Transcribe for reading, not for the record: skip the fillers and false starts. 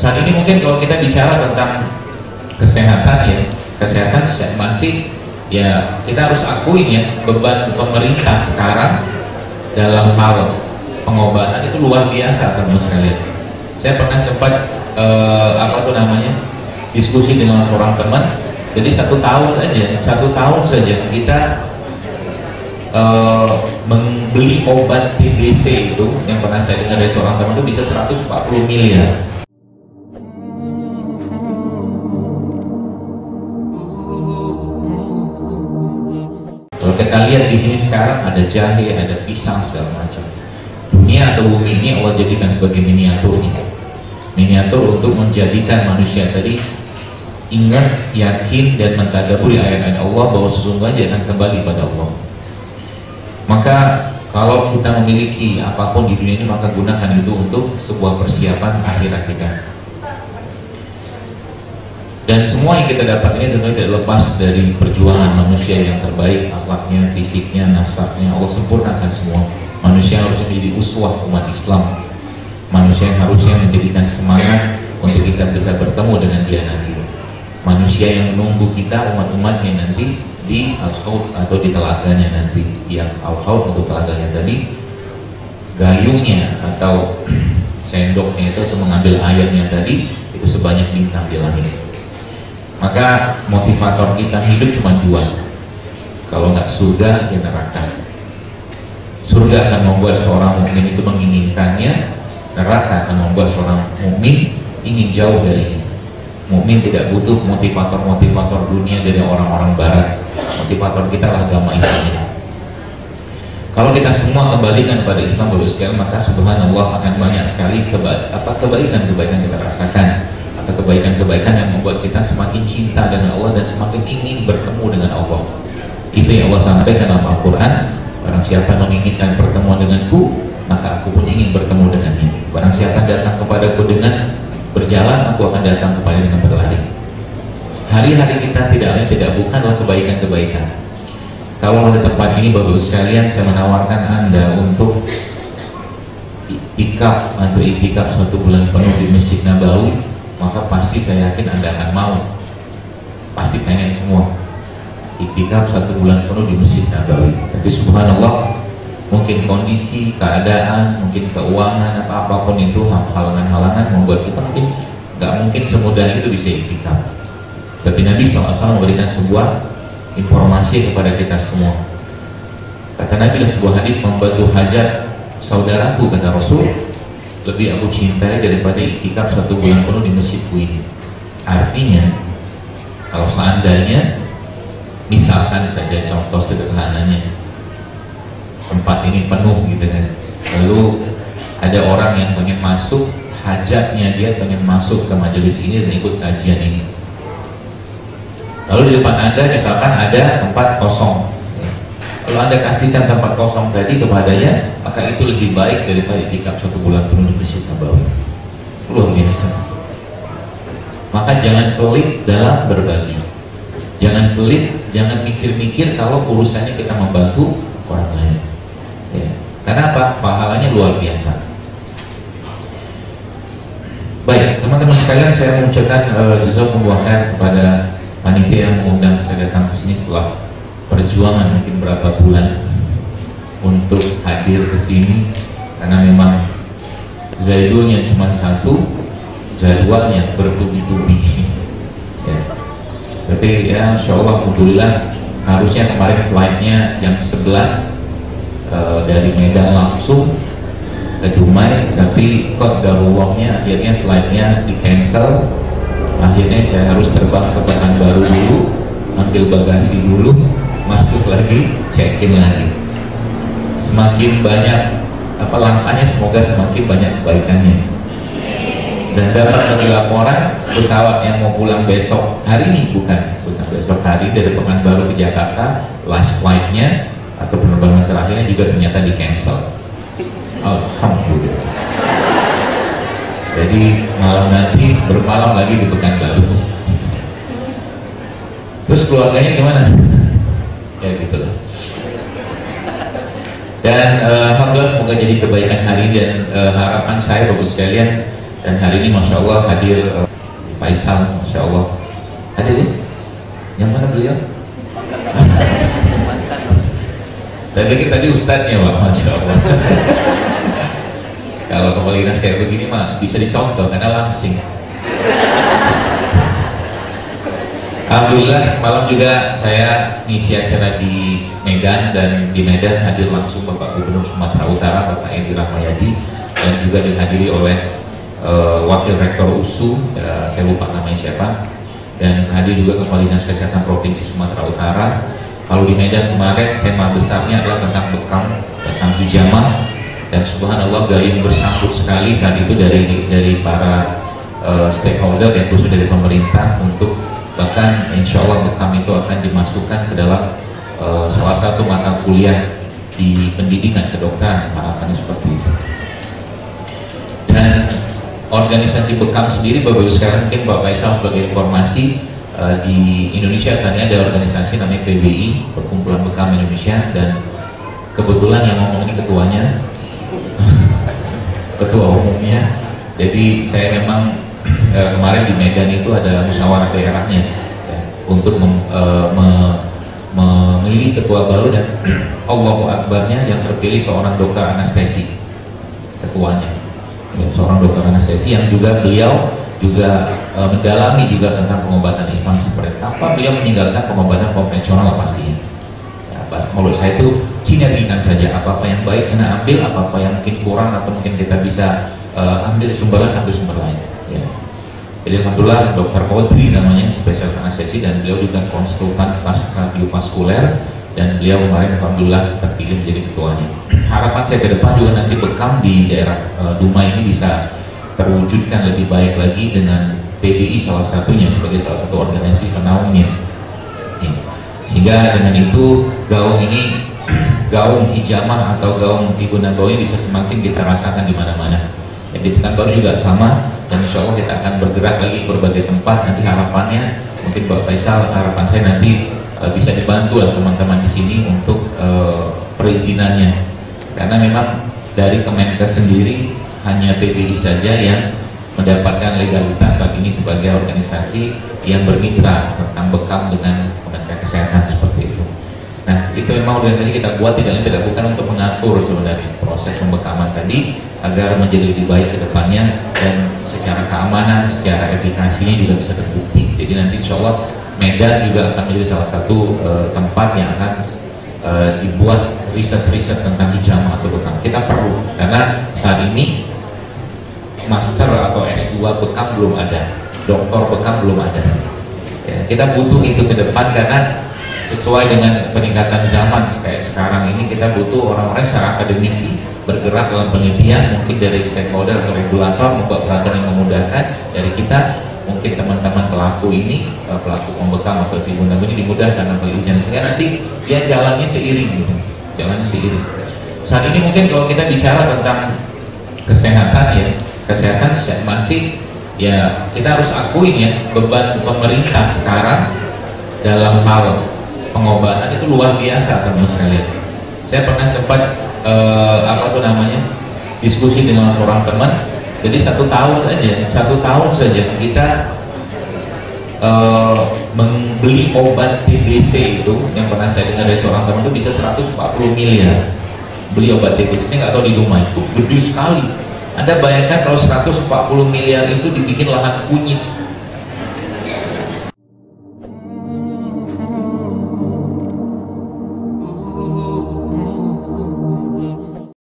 saat ini mungkin kalau kita bicara tentang kesehatan ya, kesehatan masih ya kita harus akuin ya, beban pemerintah sekarang dalam hal pengobatan itu luar biasa teman sekalian. Saya pernah sempat diskusi dengan seorang teman. Jadi satu tahun saja kita membeli obat TBC itu, yang pernah saya dengar dari seorang teman, itu bisa 140 miliar. Kalau kita lihat di sini sekarang ada jahe, ada pisang, segala macam. Dunia atau bumi ini Allah jadikan sebagai miniatur untuk menjadikan manusia tadi ingat, yakin, dan mentadaburi ayat-ayat Allah bahwa sesungguhnya dia akan kembali pada Allah. Maka kalau kita memiliki apapun di dunia ini, maka gunakan itu untuk sebuah persiapan akhirat kita. Dan semua yang kita dapat ini tentunya tidak lepas dari perjuangan manusia yang terbaik, akhlaknya, fisiknya, nasabnya. Allah sempurnakan semua. Manusia harus menjadi uswah umat Islam. Manusia yang harusnya menjadikan semangat untuk bisa bertemu dengan dia nanti. Manusia yang menunggu kita, umat-umatnya nanti di Al-Haud atau di telaganya nanti. Yang Al-Haud untuk telaganya tadi, gayungnya atau sendoknya itu untuk mengambil airnya tadi, itu sebanyak bintang di langit. Maka motivator kita hidup cuma dua. Kalau nggak surga, ya neraka. Surga akan membuat seorang mukmin itu menginginkannya, neraka akan membuat seorang mukmin ingin jauh darinya. Mukmin tidak butuh motivator dunia dari orang-orang barat. Motivator kita adalah agama Islam. Kalau kita semua kembalikan pada Islam Bapak sekalian, maka subhanallah akan banyak sekali kebaikan-kebaikan kita rasakan, atau kebaikan-kebaikan yang membuat kita semakin cinta dengan Allah dan semakin ingin bertemu dengan Allah. Itu yang Allah sampaikan dalam Al-Quran. Barang siapa menginginkan pertemuan denganku, maka aku pun ingin bertemu dengannya. Barang siapa datang kepadaku dengan berjalan, aku akan datang kepada dengan berlari. Hari-hari kita tidak bukanlah kebaikan-kebaikan. Kalau di tempat ini Bapak sekalian, saya menawarkan Anda untuk iktikaf atau iktikaf 1 bulan penuh di Masjid Nabawi, maka pasti saya yakin Anda akan mau. Pasti pengen semua iktikaf 1 bulan penuh di Masjid Nabawi. Tapi subhanallah, mungkin kondisi, keadaan, mungkin keuangan atau apapun itu, halangan-halangan membuat kita nggak mungkin semudah itu bisa iktikaf. Tapi Nabi SAW memberikan sebuah informasi kepada kita semua. Kata Nabi dalam sebuah hadis, membantu hajat saudaraku, kata Rasul, lebih aku cintai daripada iktikaf 1 bulan penuh di masjidku ini. Artinya, kalau seandainya, misalkan saja contoh sederhananya, tempat ini penuh gitu kan, lalu ada orang yang pengen masuk, hajatnya dia pengen masuk ke majelis ini dan ikut kajian ini, lalu di depan Anda misalkan ada tempat kosong, lalu Anda kasihkan tempat kosong tadi kepadanya, maka itu lebih baik daripada iktikaf 1 bulan penuh di Masjid Nabawi. Luar biasa. Maka jangan pelit dalam berbagi, jangan pelit, jangan mikir-mikir kalau urusannya kita membantu orang lain. Ya. Karena apa? Pahalanya luar biasa. Baik, teman-teman sekalian, saya mengucapkan jazakumullah khair kepada panitia yang mengundang saya datang ke sini setelah perjuangan mungkin berapa bulan untuk hadir ke sini, karena memang Zaidulnya cuma satu, jadwalnya bertubi-tubi. Ya. Tapi ya insyaallah, alhamdulillah, harusnya kemarin flightnya jam 11 dari Medan langsung ke Dumai, tapi qadarullah-nya akhirnya flightnya di cancel. Akhirnya saya harus terbang ke Pekanbaru dulu, ambil bagasi dulu, masuk lagi, check-in lagi. Semakin banyak langkahnya, semoga semakin banyak kebaikannya. Dan dapat lagi laporan pesawat yang mau pulang besok hari ini, bukan besok hari, dari Pekanbaru ke Jakarta, last flight-nya atau penerbangan terakhirnya juga ternyata di cancel. Alhamdulillah. Jadi malam nanti bermalam lagi di Pekanbaru. Terus keluarganya gimana? Ya gitu loh. Dan alhamdulillah, semoga jadi kebaikan hari ini. Dan harapan saya Bapak sekalian, Dan hari ini Masya Allah hadir Faisal, Masya Allah hadir ya? Yang mana beliau? Tapi tadi ustadznya Pak, Masya Allah. Kalau kepala dinas kayak begini mah bisa dicontoh karena langsing. Alhamdulillah semalam juga saya ngisi acara di Medan, dan di Medan hadir langsung Bapak Gubernur Sumatera Utara Bapak Edi Rahmayadi, dan juga dihadiri oleh Wakil Rektor USU, saya lupa namanya siapa, dan hadir juga Kepala Dinas Kesehatan Provinsi Sumatera Utara. Kalau di Medan kemarin tema besarnya adalah tentang bekam, tentang hijamah, dan subhanallah gayung bersambut sekali saat itu dari para stakeholder yang khusus dari pemerintah, untuk bahkan insya Allah bekam itu akan dimasukkan ke dalam salah satu mata kuliah di pendidikan kedokteran, harapannya seperti itu. Dan organisasi bekam sendiri, Bapak Ibu sekalian, mungkin Bapak Faisal sebagai informasi, di Indonesia saat ini ada organisasi namanya PBI, Perkumpulan Bekam Indonesia, dan kebetulan yang ngomong ini ketuanya, ketua umumnya. Jadi saya memang kemarin di Medan itu ada musyawarah daerahnya ya, untuk memilih ketua baru, dan Allahu Akbarnya yang terpilih seorang dokter anestesi ketuanya, ya, seorang dokter anestesi yang juga beliau juga mendalami juga tentang pengobatan Islam seperti apa. Beliau meninggalkan pengobatan konvensional pastinya. Ya, menurut saya itu ringan saja, apa-apa yang baik sana ambil, apa-apa yang mungkin kurang atau mungkin kita bisa ambil sumber lain. Ya. Jadi alhamdulillah Dr. Kodri namanya, spesialis anestesi, dan beliau juga konsultan kardiovaskuler, dan beliau kemarin alhamdulillah terpilih menjadi ketuanya. Harapan saya ke depan juga nanti bekam di daerah Duma ini bisa terwujudkan lebih baik lagi dengan PBI salah satunya sebagai salah satu organisasi penaungnya. Ya. Sehingga dengan itu gaung ini, gaung hijamah atau gaung ibu nabawi bisa semakin kita rasakan di mana-mana. Ya, di Pekanbaru juga sama, dan insya Allah kita akan bergerak lagi ke berbagai tempat. Nanti harapannya mungkin Bapak Faisal, harapan saya nanti bisa dibantu oleh teman-teman di sini untuk perizinannya, karena memang dari Kemenkes sendiri hanya PBI saja yang mendapatkan legalitas saat ini sebagai organisasi yang bermitra tentang bekam dengan Kementerian Kesehatan seperti itu. Nah, itu memang organisasi kita buat tidak lain tidak bukan untuk mengatur sebenarnya proses pembekaman tadi agar menjadi lebih baik ke depannya, dan secara keamanan, secara efikasinya juga bisa terbukti. Jadi nanti insya Allah Medan juga akan menjadi salah satu tempat yang akan dibuat riset-riset tentang hijamah atau bekam. Kita perlu, karena saat ini master atau S2 bekam belum ada, doktor bekam belum ada. Ya, kita butuh itu ke depan, karena sesuai dengan peningkatan zaman kayak sekarang ini, kita butuh orang-orang secara akademisi bergerak dalam penelitian, mungkin dari stakeholder atau regulator membuat peraturan yang memudahkan. Dari kita mungkin teman-teman pelaku ini, pelaku pembekam atau ibu nabawi ini dimudahkan dalam izin, sehingga nanti dia jalannya seiring gitu, jalannya seiring. Saat ini mungkin kalau kita bicara tentang kesehatan ya, kesehatan masih ya, kita harus akuin ya, beban pemerintah sekarang dalam hal pengobatan itu luar biasa teman sekalian. Saya pernah sempat diskusi dengan seorang teman. Jadi satu tahun saja kita membeli obat TBC itu, yang pernah saya dengar dari seorang teman, itu bisa 140 miliar beli obat TBC. Saya nggak tahu di rumah itu gede sekali. Anda bayangkan kalau 140 miliar itu dibikin lahan kunyit